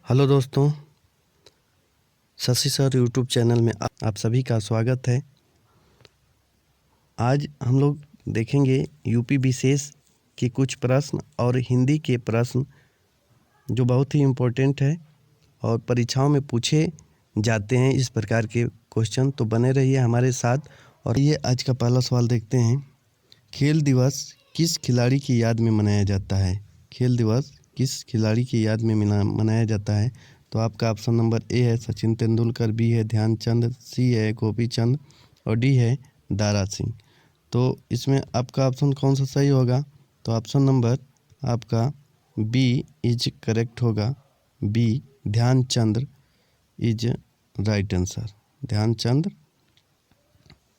Hello दोस्तों, Shashi sir YouTube channel में आप सभी का स्वागत है। आज हम लोग देखेंगे यूपी विशेष के कुछ प्रश्न और हिंदी के प्रश्न जो बहुत ही इम्पोर्टेंट है और परीक्षाओं में पूछे जाते हैं। इस प्रकार के क्वेश्चन तो बने रहिए हमारे साथ। और ये आज का पहला सवाल देखते हैं। खेल दिवस किस खिलाड़ी की याद में मनाया जाता है? खेल दिवस किस खिलाड़ी की याद में मनाया जाता है? तो आपका ऑप्शन नंबर ए है सचिन तेंदुलकर, बी है ध्यानचंद, सी है गोपीचंद और डी है दारा सिंह। तो इसमें आपका ऑप्शन कौन सा सही होगा? तो ऑप्शन नंबर आपका बी इज करेक्ट होगा। B Dhyanchand is right answer. Dhyanchand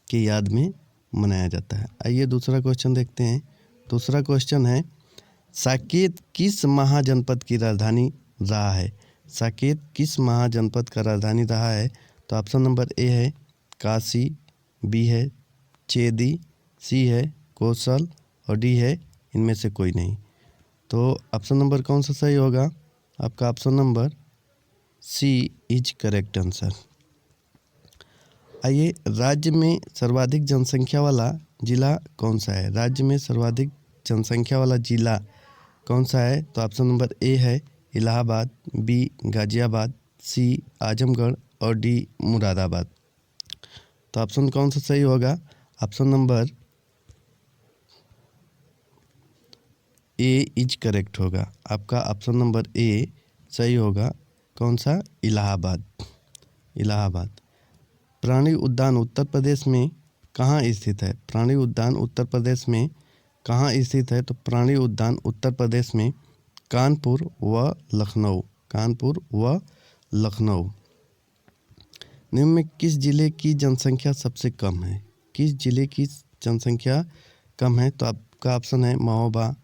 की याद में मनाया जाता है। आइए दूसरा क्वेश्चन देखते हैं। दूसरा क्वेश्चन है, साकेत किस महाजनपद की राजधानी रहा है? साकेत किस महाजनपद का राजधानी रहा है? तो ऑप्शन नंबर ए है काशी, बी है चेदी, सी है कौशल और डी है इनमें से कोई नहीं। तो ऑप्शन नंबर कौन सा सही होगा? आपका option number C is correct answer. आइए, राज्य में सर्वाधिक जनसंख्या वाला जिला कौन सा है? राज्य में सर्वाधिक जनसंख्या वाला जिला कौन सा है? तो ऑप्शन नंबर ए है इलाहाबाद, बी गाजियाबाद, सी आजमगढ़ और डी मुरादाबाद। तो ऑप्शन कौन सा सही होगा? Option number A is correct होगा। आपका ऑप्शन नंबर ए सही होगा। कौन सा? इलाहाबाद। इलाहाबाद। प्राणी उद्यान उत्तर प्रदेश में कहाँ स्थित है? प्राणी उद्यान उत्तर प्रदेश में कहाँ स्थित है? तो प्राणी उद्यान उत्तर प्रदेश में कानपुर व लखनऊ। कानपुर व लखनऊ। निम्न में किस जिले की जनसंख्या सबसे कम है? किस जिले की जनसंख्या कम है? तो आपका ऑप्शन है महोबा,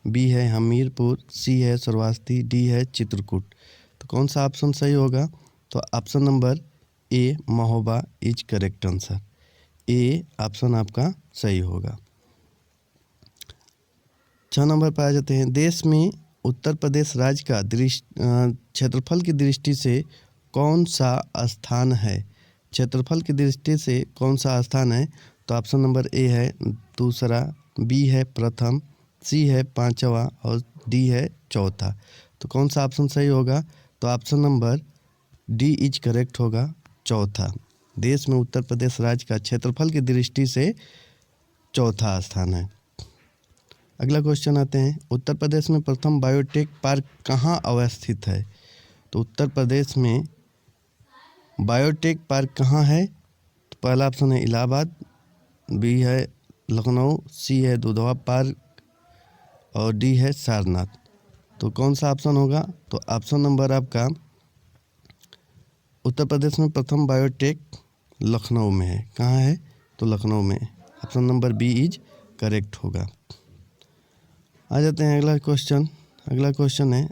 बी है हमीरपुर, सी है श्रावस्ती, डी है चित्रकूट। तो कौन सा ऑप्शन सही होगा? तो option number A Mahoba is correct answer. A option आपका सही होगा। 6 नंबर पर आ जाते हैं। देश में उत्तर प्रदेश राज्य का क्षेत्रफल की दृष्टि से कौन सा स्थान है? क्षेत्रफल की दृष्टि से कौन सा स्थान है? तो ऑप्शन नंबर ए है दूसरा, बी है प्रथम, सी है पांचवा और डी है चौथा। तो कौन सा ऑप्शन सही होगा? तो option number D is correct होगा, चौथा। देश में उत्तर प्रदेश राज्य का क्षेत्रफल की दृष्टि से चौथा स्थान है। अगला क्वेश्चन आते हैं। उत्तर प्रदेश में प्रथम बायोटेक पार्क कहाँ अवस्थित है? तो उत्तर प्रदेश में बायोटेक पार्क कहाँ है? तो पहला ऑप्शन है इलाहाबाद, बी है लखनऊ, सी है दुधवा पार्क और डी है सारनाथ। तो कौन सा ऑप्शन होगा? तो ऑप्शन नंबर आपका उत्तर प्रदेश में प्रथम बायोटेक लखनऊ में है। कहाँ है? तो लखनऊ में। Option number B is correct होगा। आ जाते हैं अगला क्वेश्चन। अगला क्वेश्चन है,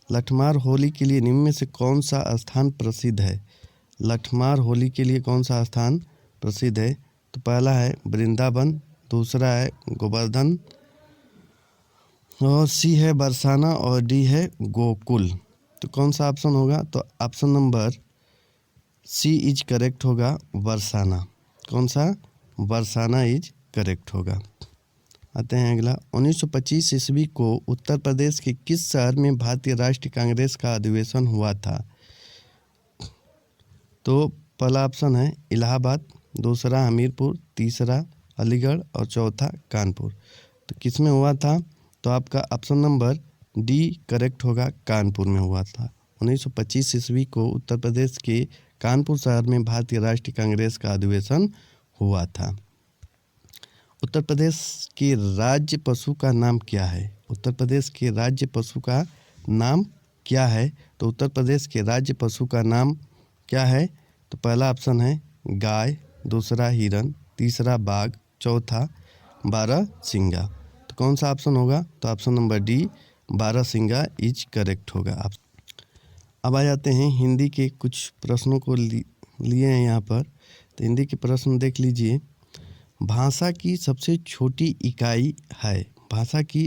लठमार होली के लिए निम्न में से कौन सा स्थान प्रसिद्ध है? लठमार होली के लिए कौन सा स्थान प्रसिद्ध है? तो पहला है वृंदावन, दूसरा है गोवर्धन और सी है बरसाना और डी है गोकुल। तो कौन सा ऑप्शन होगा? तो option number C is correct होगा, बरसाना। कौन सा? बरसाना इज करेक्ट होगा। आते हैं अगला। 1925 ईस्वी को उत्तर प्रदेश के किस शहर में भारतीय राष्ट्रीय कांग्रेस का अधिवेशन हुआ था? तो पहला ऑप्शन है इलाहाबाद, दूसरा हमीरपुर, तीसरा अलीगढ़ और चौथा कानपुर। तो किस में हुआ था? तो आपका ऑप्शन नंबर डी करेक्ट होगा, कानपुर में हुआ था। 1925 ईस्वी को उत्तर प्रदेश के कानपुर शहर में भारतीय राष्ट्रीय कांग्रेस का अधिवेशन हुआ था। उत्तर प्रदेश के राज्य पशु का नाम क्या है? उत्तर प्रदेश के राज्य पशु का नाम क्या है? तो उत्तर प्रदेश के राज्य पशु का नाम क्या है? तो पहला ऑप्शन है गाय, दूसरा हिरन, तीसरा बाघ, चौथा बारहसिंगा। तो कौन सा ऑप्शन होगा? तो ऑप्शन नंबर डी बारहसिंगा इज करेक्ट होगा। अब आ जाते हैं हिंदी के कुछ प्रश्नों को लिए हैं यहाँ पर। तो हिंदी के प्रश्न देख लीजिए। भाषा की सबसे छोटी इकाई है। भाषा की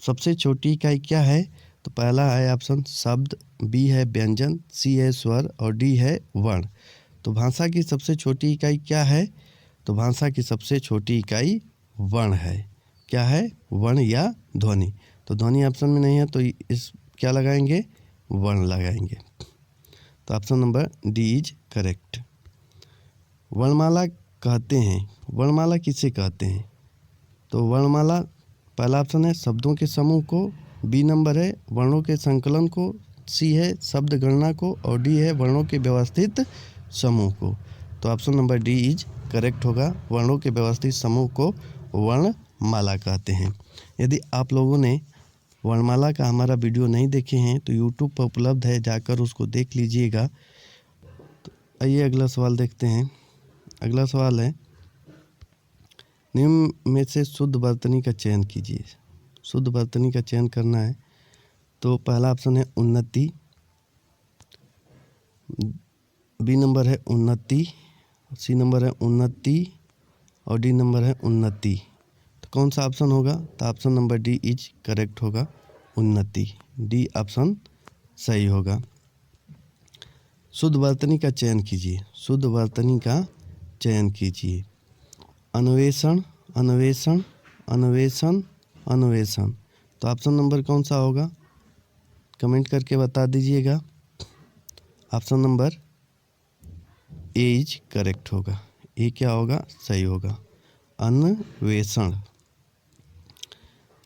सबसे छोटी इकाई क्या है? तो पहला है ऑप्शन शब्द, बी है व्यंजन, सी है स्वर और डी है वर्ण। तो भाषा की सबसे छोटी इकाई क्या है? तो भाषा की सबसे छोटी इकाई वर्ण है। क्या है? वर्ण या ध्वनि। तो ध्वनि ऑप्शन में नहीं है तो इस क्या लगाएंगे? वर्ण लगाएंगे। तो option number D is correct. वर्णमाला कहते हैं, वर्णमाला किसे कहते हैं? तो वर्णमाला पहला ऑप्शन है शब्दों के समूह को, बी नंबर है वर्णों के संकलन को, सी है शब्द गणना को और डी है वर्णों के व्यवस्थित समूह को। तो option number D is correct होगा। वर्णों के व्यवस्थित समूह को वर्णमाला कहते हैं। यदि आप लोगों ने वर्णमाला का हमारा वीडियो नहीं देखे हैं तो यूट्यूब पर उपलब्ध है, जाकर उसको देख लीजिएगा। तो आइए अगला सवाल देखते हैं। अगला सवाल है निम्न में से शुद्ध वर्तनी का चयन कीजिए। शुद्ध वर्तनी का चयन करना है। तो पहला ऑप्शन है उन्नति, बी नंबर है उन्नति, सी नंबर है उन्नति और डी नंबर है उन्नति। तो कौन सा ऑप्शन होगा? तो option number D is correct होगा, उन्नति। डी ऑप्शन सही होगा। शुद्ध वर्तनी का चयन कीजिए। शुद्ध वर्तनी का चयन कीजिए। अन्वेषण, अन्वेषण, अन्वेषण, अन्वेषण। तो ऑप्शन नंबर कौन सा होगा? कमेंट करके बता दीजिएगा। Option number A is correct होगा। ए क्या होगा? सही होगा, अन्वेषण।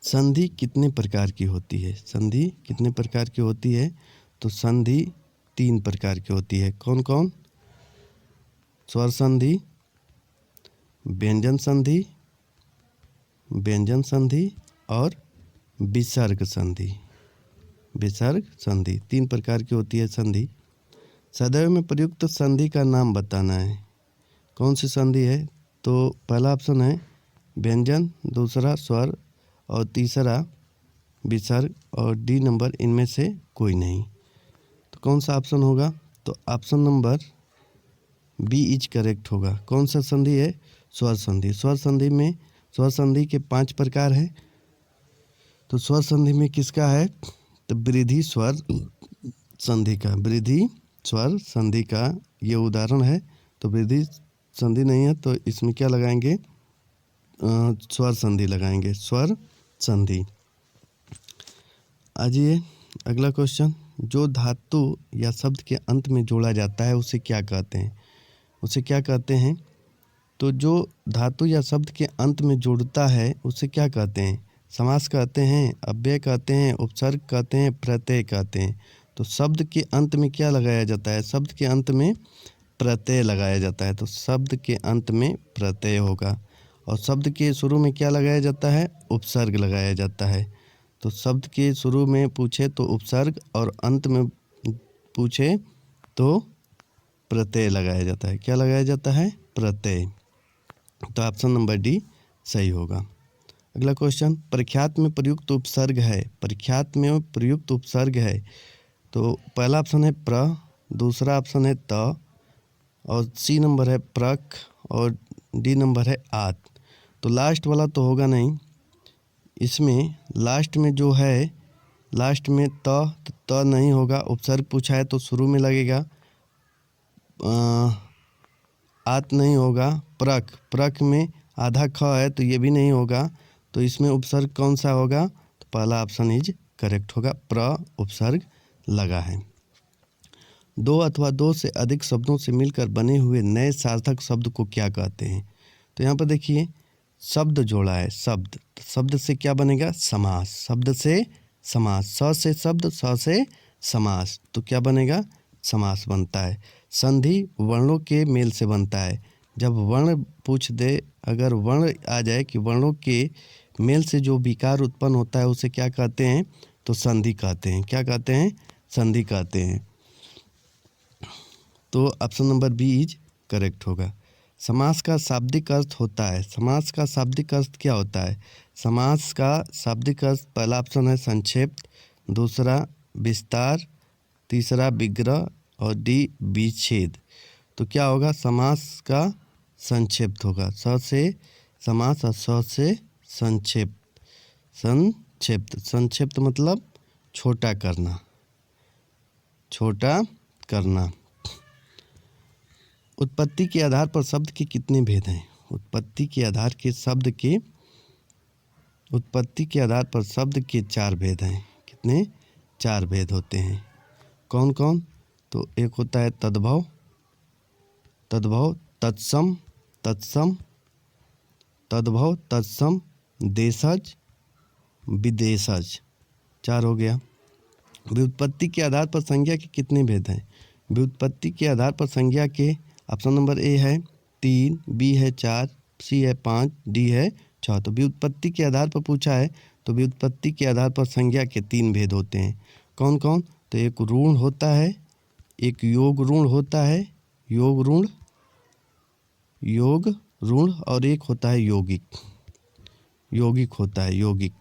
संधि कितने प्रकार की होती है? संधि कितने प्रकार की होती है? तो संधि 3 प्रकार की होती है। कौन कौन? स्वर संधि, व्यंजन संधि, व्यंजन संधि और विसर्ग संधि। विसर्ग संधि 3 प्रकार की होती है संधि। सदैव में प्रयुक्त संधि का नाम बताना है। कौन सी संधि है? तो पहला ऑप्शन है व्यंजन, दूसरा स्वर और तीसरा विसर्ग और डी नंबर इनमें से कोई नहीं। तो कौन सा ऑप्शन होगा? तो option number B is correct होगा। कौन सा संधि है? स्वर संधि। स्वर संधि में स्वर संधि के 5 प्रकार हैं। तो स्वर संधि में किसका है? तो वृद्धि स्वर संधि का, वृद्धि स्वर संधि का ये उदाहरण है। तो वृद्धि संधि नहीं है तो इसमें क्या लगाएंगे? स्वर संधि लगाएंगे, स्वर संधि। आइए अगला क्वेश्चन। जो धातु या शब्द के अंत में जोड़ा जाता है उसे क्या कहते हैं? उसे क्या कहते हैं? तो जो धातु या शब्द के अंत में जोड़ता है उसे क्या कहते हैं? समास कहते हैं, अव्यय कहते हैं, उपसर्ग कहते हैं, प्रत्यय कहते हैं। तो शब्द के अंत में क्या लगाया जाता है? शब्द के अंत में प्रत्यय लगाया जाता है। तो शब्द के अंत में प्रत्यय होगा। और शब्द के शुरू में क्या लगाया जाता है? उपसर्ग लगाया जाता है। तो शब्द के शुरू में पूछे तो उपसर्ग और अंत में पूछे तो प्रत्यय लगाया जाता है। क्या लगाया जाता है? प्रत्यय। तो ऑप्शन नंबर डी सही होगा। अगला क्वेश्चन। प्रख्यात में प्रयुक्त उपसर्ग है। प्रख्यात में प्रयुक्त उपसर्ग है। तो पहला ऑप्शन है प्र, दूसरा ऑप्शन है त और सी नंबर है प्रक और डी नंबर है आत। तो लास्ट वाला तो होगा नहीं। इसमें लास्ट में जो है, लास्ट में त नहीं होगा। उपसर्ग पूछा है तो शुरू में लगेगा। आत नहीं होगा। प्रक, प्रक में आधा ख है तो ये भी नहीं होगा। तो इसमें उपसर्ग कौन सा होगा? तो पहला ऑप्शन इज करेक्ट होगा, प्र उपसर्ग लगा है। 2 अथवा 2 से अधिक शब्दों से मिलकर बने हुए नए सार्थक शब्द को क्या कहते हैं? तो यहाँ पर देखिए शब्द जोड़ा है। शब्द, शब्द से क्या बनेगा? समास। शब्द से समास, स से शब्द, स से समास, तो क्या बनेगा? समास बनता है। संधि वर्णों के मेल से बनता है। जब वर्ण पूछ दे, अगर वर्ण आ जाए कि वर्णों के मेल से जो विकार उत्पन्न होता है उसे क्या कहते हैं? तो संधि कहते हैं। क्या कहते हैं? संधि कहते हैं। तो option number B is correct होगा। समास का शाब्दिक अर्थ होता है। समास का शाब्दिक अर्थ क्या होता है? समास का शाब्दिक अर्थ पहला ऑप्शन है संक्षेप, दूसरा विस्तार, तीसरा विग्रह और डी विच्छेद। तो क्या होगा? समास का संक्षेप होगा। स से समास और स से संक्षेप। संक्षिप्त, संक्षिप्त मतलब छोटा करना, छोटा करना। उत्पत्ति के आधार पर शब्द के कितने भेद हैं? उत्पत्ति के आधार पर शब्द के 4 भेद हैं। कितने? 4 भेद होते हैं। कौन कौन? तो एक होता है तद्भव, तत्सम, तद्भव, तत्सम, देशज, विदेशज। 4 हो गया। व्युत्पत्ति के आधार पर संज्ञा के कितने भेद हैं? व्युत्पत्ति के आधार पर संज्ञा के ऑप्शन नंबर ए है 3, बी है 4, सी है 5, डी है 6। तो व्युत्पत्ति के आधार पर पूछा है तो व्युत्पत्ति के आधार पर संज्ञा के 3 भेद होते हैं। कौन कौन? तो एक ऋण होता है, एक योग ऋण होता है, योग ऋण, और एक होता है यौगिक होता है, यौगिक।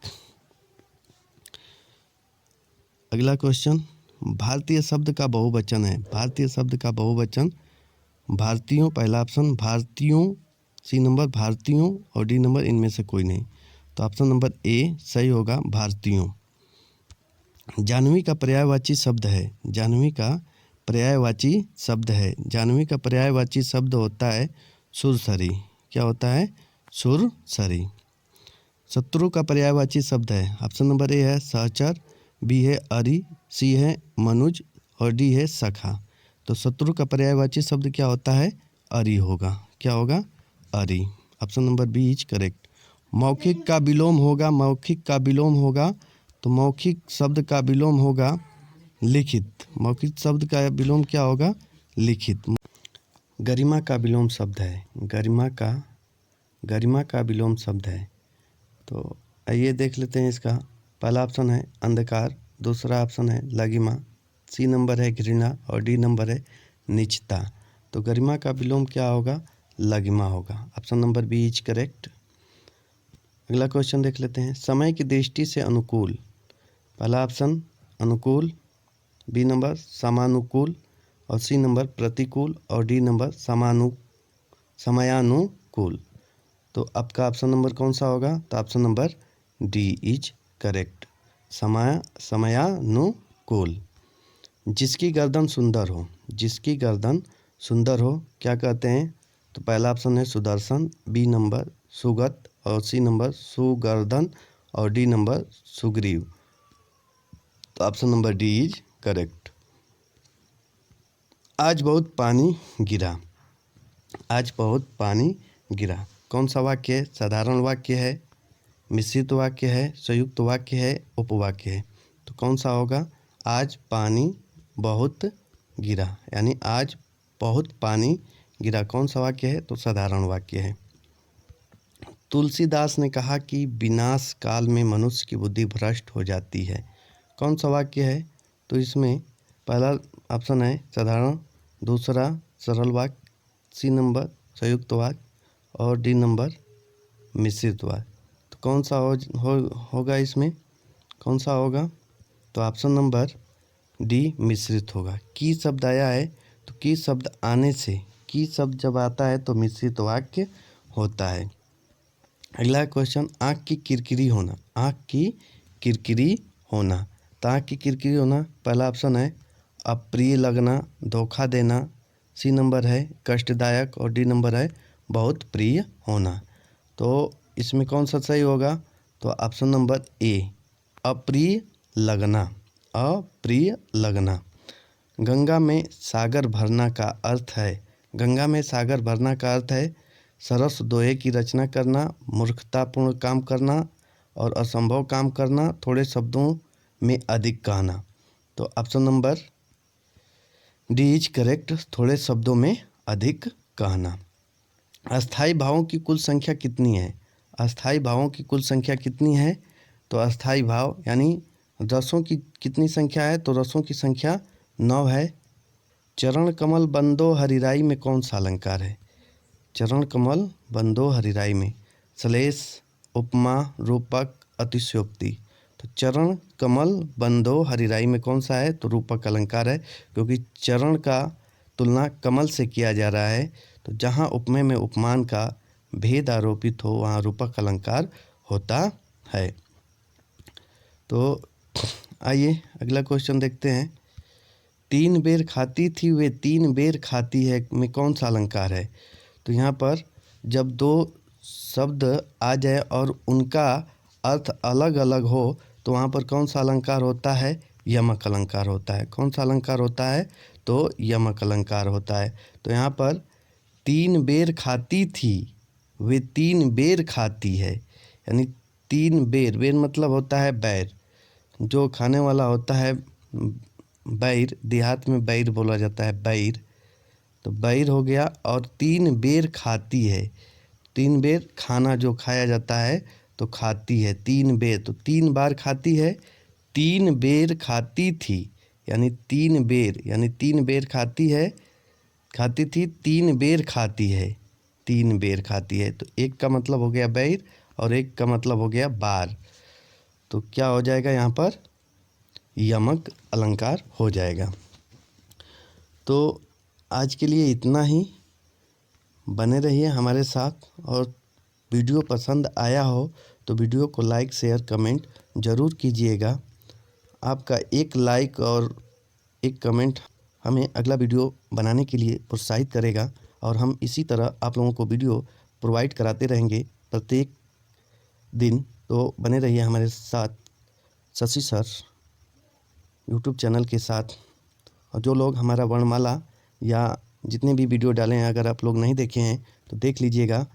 अगला क्वेश्चन, भारतीय शब्द का बहुवचन है। भारतीय शब्द का बहुवचन भारतीयों, पहला ऑप्शन भारतीयों, सी नंबर भारतीयों और डी नंबर इनमें से कोई नहीं। तो ऑप्शन नंबर ए सही होगा, भारतीयों। जाह्नवी का पर्यायवाची शब्द है। जाह्नवी का पर्यायवाची शब्द है। जाह्नवी का पर्यायवाची शब्द होता है सुरसरी। क्या होता है? सुरसरी। शत्रु का पर्यायवाची शब्द है। ऑप्शन नंबर ए है सहचर, बी है अरि, सी है मनुज और डी है सखा। तो शत्रु का पर्यायवाची शब्द क्या होता है? अरि होगा। क्या होगा? अरि। Option number B is correct. मौखिक का विलोम होगा, मौखिक का विलोम होगा, तो मौखिक शब्द का विलोम होगा लिखित। मौखिक शब्द का विलोम क्या होगा? लिखित। गरिमा का विलोम शब्द है। गरिमा का विलोम शब्द है। तो आइए देख लेते हैं इसका। पहला ऑप्शन है अंधकार, दूसरा ऑप्शन है लगिमा, सी नंबर है घृणा और डी नंबर है नीचता। तो गरिमा का विलोम क्या होगा? लगिमा होगा। Option number B is correct. अगला क्वेश्चन देख लेते हैं। समय की दृष्टि से अनुकूल। पहला ऑप्शन अनुकूल, बी नंबर समानुकूल और सी नंबर प्रतिकूल और डी नंबर समयानुकूल। तो आपका ऑप्शन नंबर कौन सा होगा? तो option number D is correct, समयानुकूल। जिसकी गर्दन सुंदर हो, जिसकी गर्दन सुंदर हो क्या कहते हैं? तो पहला ऑप्शन है सुदर्शन, बी नंबर सुगत और सी नंबर सुगर्दन और डी नंबर सुग्रीव। तो option number D is correct. आज बहुत पानी गिरा। आज बहुत पानी गिरा कौन सा वाक्य है? साधारण वाक्य है, मिश्रित वाक्य है, संयुक्त वाक्य है, उपवाक्य है। तो कौन सा होगा? आज पानी बहुत गिरा, यानी आज बहुत पानी गिरा कौन सा वाक्य है? तो साधारण वाक्य है। तुलसीदास ने कहा कि विनाश काल में मनुष्य की बुद्धि भ्रष्ट हो जाती है कौन सा वाक्य है? तो इसमें पहला ऑप्शन है साधारण, दूसरा सरल वाक्य, सी नंबर संयुक्त वाक्य और डी नंबर मिश्रित वाक्य। तो कौन सा होगा इसमें? कौन सा होगा? तो ऑप्शन नंबर डी मिश्रित होगा। की शब्द आया है तो की शब्द आने से, की शब्द जब आता है तो मिश्रित वाक्य होता है। अगला क्वेश्चन, आँख की किरकिरी होना। आँख की किरकिरी होना। तो आँख की किरकिरी होना पहला ऑप्शन है अप्रिय लगना, धोखा देना, सी नंबर है कष्टदायक और डी नंबर है बहुत प्रिय होना। तो इसमें कौन सा सही होगा? तो ऑप्शन नंबर ए अप्रिय लगना, अप्रिय लगना। गंगा में सागर भरना का अर्थ है, गंगा में सागर भरना का अर्थ है सरस दोहे की रचना करना, मूर्खतापूर्ण काम करना और असंभव काम करना, थोड़े शब्दों में अधिक कहना। तो option number D is correct, थोड़े शब्दों में अधिक कहना। अस्थाई भावों की कुल संख्या कितनी है? अस्थाई भावों की कुल संख्या कितनी है? तो अस्थाई भाव यानी रसों की कितनी संख्या है? तो रसों की संख्या 9 है। चरण कमल बंदो हरिराई में कौन सा अलंकार है? चरण कमल बंदो हरिराई में श्लेष, उपमा, रूपक, अतिशयोक्ति। तो चरण कमल बंदो हरिराई में कौन सा है? तो रूपक अलंकार है, क्योंकि चरण का तुलना कमल से किया जा रहा है। तो जहाँ उपमेय में उपमान का भेद आरोपित हो वहाँ रूपक अलंकार होता है। तो आइए अगला क्वेश्चन देखते हैं। 3 बेर खाती थी वे 3 बेर खाती है में कौन सा अलंकार है? तो यहाँ पर जब दो शब्द आ जाए और उनका अर्थ अलग अलग हो तो वहाँ पर कौन सा अलंकार होता है? यमक अलंकार होता है। कौन सा अलंकार होता है? तो यमक अलंकार होता है। तो यहाँ पर 3 बेर खाती थी वे 3 बेर खाती है, यानी 3 बेर, बेर मतलब होता है बैर, जो खाने वाला होता है बैर, देहात में बैर बोला जाता है, बैर, तो बैर हो गया। और 3 बेर खाती है, 3 बेर खाना जो खाया जाता है तो खाती है 3 बेर, तो 3 बार खाती है, 3 बेर खाती थी, यानी 3 बेर, यानी 3 बेर खाती है, खाती थी, 3 बेर खाती है, 3 बेर खाती है। तो एक का मतलब हो गया बैर और एक का मतलब हो गया बार, तो क्या हो जाएगा यहाँ पर? यमक अलंकार हो जाएगा। तो आज के लिए इतना ही। बने रहिए हमारे साथ, और वीडियो पसंद आया हो तो वीडियो को लाइक शेयर कमेंट ज़रूर कीजिएगा। आपका एक लाइक और एक कमेंट हमें अगला वीडियो बनाने के लिए प्रोत्साहित करेगा, और हम इसी तरह आप लोगों को वीडियो प्रोवाइड कराते रहेंगे प्रत्येक दिन। तो बने रहिए हमारे साथ शशि सर यूट्यूब चैनल के साथ। और जो लोग हमारा वर्णमाला या जितने भी वीडियो डाले हैं अगर आप लोग नहीं देखे हैं तो देख लीजिएगा।